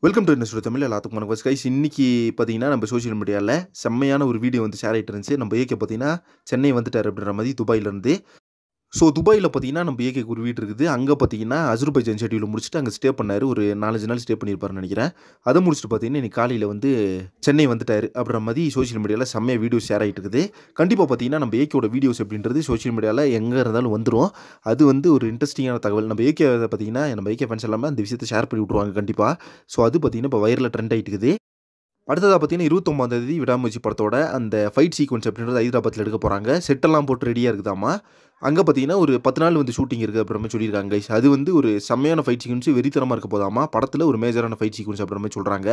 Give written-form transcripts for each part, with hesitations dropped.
Welcome to இன்னஸ்டோ Tamil எல்லாத்துக்கும் வணக்கம் guys. இன்னைக்கு பார்த்தீங்கன்னா நம்ம சோஷியல் மீடியாவில் செம்மையான ஒரு வீடியோ வந்து ஷேர் ஆகிட்டு இருந்துச்சு. நம்ம ஏகே பார்த்தீங்கன்னா சென்னை வந்துட்டார் அப்படின்ற மாதிரி துபாயிலேருந்து. ஸோ துபாயில் பார்த்தீங்கன்னா நம்ம ஏகேக்கு ஒரு வீடு இருக்குது. அங்கே பார்த்தீங்கன்னா அஜர்பைஜான் ஷெட்யூல் முடிச்சுட்டு அங்கே ஸ்டே பண்ணார். ஒரு 4-5 நாள் ஸ்டே பண்ணியிருப்பாருன்னு நினைக்கிறேன். அதை முடிச்சுட்டு பார்த்தீங்கன்னா இன்னைக்கு காலையில் வந்து சென்னை வந்துட்டார் அப்படின்ற மாதிரி சோஷியல் மீடியாவில் செம்மையாக வீடியோஸ் ஷேர் ஆகிட்டு இருக்குது. கண்டிப்பாக பார்த்தீங்கன்னா நம்ம ஏகேயோட வீடியோஸ் அப்படின்றது சோஷியல் மீடியாவில் எங்கே இருந்தாலும் வந்துடும். அது வந்து ஒரு இன்ட்ரெஸ்டிங்கான தகவல். நம்ம ஏகே பார்த்தீங்கன்னா நம்ம ஏகே ஃபேன்ஸ் எல்லாமே அந்த விஷயத்தை ஷேர் பண்ணி விட்ருவாங்க கண்டிப்பாக. ஸோ அது பார்த்தீங்கன்னா இப்போ வைரலில் ட்ரெண்ட் ஆகிட்டு இருக்குது. அடுத்ததாக பார்த்தீங்கன்னா 29ஆம் தேதி விடாமுயற்சி படத்தோட அந்த ஃபைட் சீக்வன்ஸ் அப்படின்றது ஹைதராபாத்தில் எடுக்க போகிறாங்க. செட்டெல்லாம் போட்டு ரெடியாக இருக்குதாமா. அங்கே பார்த்தீங்கன்னா ஒரு 10 நாள் வந்து ஷூட்டிங் இருக்குது அப்படின்ற மாதிரி சொல்லியிருக்காங்க கைஸ். அது வந்து ஒரு செம்மையான ஃபைட் சீக்வன்ஸ் வெறித்தனமாக இருக்க போதாமா. படத்தில் ஒரு மேஜரான ஃபைட் சீக்வன்ஸ் அப்படின்ற மாதிரி சொல்கிறாங்க.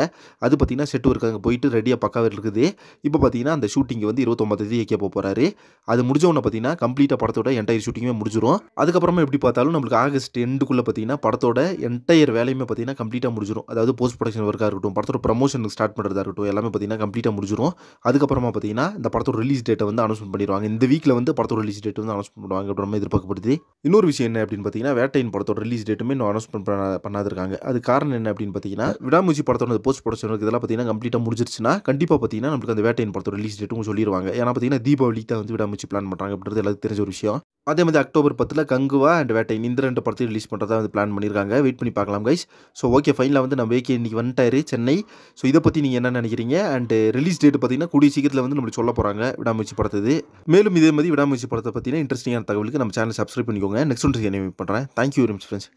அது பார்த்தீங்கன்னா செட் ஒர்க் அங்கே போயிட்டு ரெடியாக பக்காவே இருக்குது. இப்போ பார்த்தீங்கன்னா அந்த ஷூட்டிங் வந்து 29ஆம் தேதி ஏகே போகிறாரு. அது முடிஞ்சவொன்னே பார்த்தீங்கன்னா கம்ப்ளீட்டாக படத்தோட என்டையர் ஷூட்டிங்குமே முடிஞ்சிடும். அதுக்கப்புறமா எப்படி பார்த்தாலும் நம்மளுக்கு ஆகஸ்ட் எண்டுக்குள்ளே பார்த்தீங்கன்னா படத்தோட என்டையர் வேலையுமே பார்த்தீங்கன்னா கம்ப்ளீட்டாக முடிஞ்சிடும். அதாவது போஸ்ட் ப்ரொடக்ஷன் ஒர்க்காக இருக்கட்டும், படத்தோட ப்ரமோஷனுக்கு ஸ்டார்ட் பண்ணுறதா இருக்கட்டும், எல்லாமே பார்த்தீங்கன்னா கம்ப்ளீட்டாக முடிஞ்சிடும். அதுக்கப்புறமா பார்த்தீங்கன்னா இந்த படத்தோட ரிலீஸ் டேட்டை வந்து அனௌன்ஸ்மெண்ட் பண்ணிடுவாங்க. இந்த வீக்கில் வந்து படத்தோட ரிலீஸ் டேட் வந்து அனௌன்ஸ்மெண்ட் பண்ணுவாங்க அப்படின்ற மாதிரி எதிர்பார்க்கப்படுது. இன்னொரு விஷயம் என்ன அப்படின்னு பார்த்தீங்கன்னா வேட்டையின் படத்தோட ரிலீஸ் டேட்டுமே இன்னும் அனௌன்ஸ்மெண்ட் பண்ணாதிருக்காங்க. அது காரணம் என்ன அப்படின்னு பார்த்தீங்கன்னா விடாமுயற்சி படத்தோட போஸ்ட் ப்ரொடக்ஷன் இதெல்லாம் பார்த்தீங்கன்னா கம்ப்ளீட்டாக முடிஞ்சிருச்சுன்னா கண்டிப்பாக பார்த்தீங்கன்னா நம்மளுக்கு அந்த வேட்டையின் படத்தோட ரிலீஸ் டேட்டும் சொல்லிடுவாங்க. ஏன்னா பார்த்தீங்கன்னா தீபாவளிக்கு தான் வந்து விடாமுயற்சி பிளான் பண்ணுறாங்க அப்படின்றது எல்லாத்துக்கும் தெரிஞ்ச ஒரு விஷயம். அதே மாதிரி அக்டோபர் 10 கங்குவா அண்ட் வேட்டையின் இந்த 2 படத்தையும் ரிலீஸ் பண்ணுறதா வந்து பிளான் பண்ணியிருக்காங்க. வெயிட் பண்ணி பார்க்கலாம் கைஸ். ஸோ ஓகே, ஃபைனலாக வந்து நம்ம ஏகே இன்னைக்கு வந்துட்டாரு சென்னை. ஸோ இதை பற்றி நீங்கள் என்ன நினைக்கிறீங்க? அண்ட் ரிலீஸ் டேட் பார்த்தீங்கன்னா கூடிய சீக்கிரத்தில் வந்து நம்மளுக்கு சொல்ல போகிறாங்க விடாமுயற்சி படத்துது. மேலும் இதே மாதிரி விடாமுயற்சி படத்தை பற்றின இன்ட்ரெஸ்டிங்கான தகவலுக்கு நம்ம சேனல் சப்ஸ்கிரைப் பண்ணிக்கோங்க. நெக்ஸ்ட் ஒன்று என்ன பண்ணுறேன். Thank you very much friends.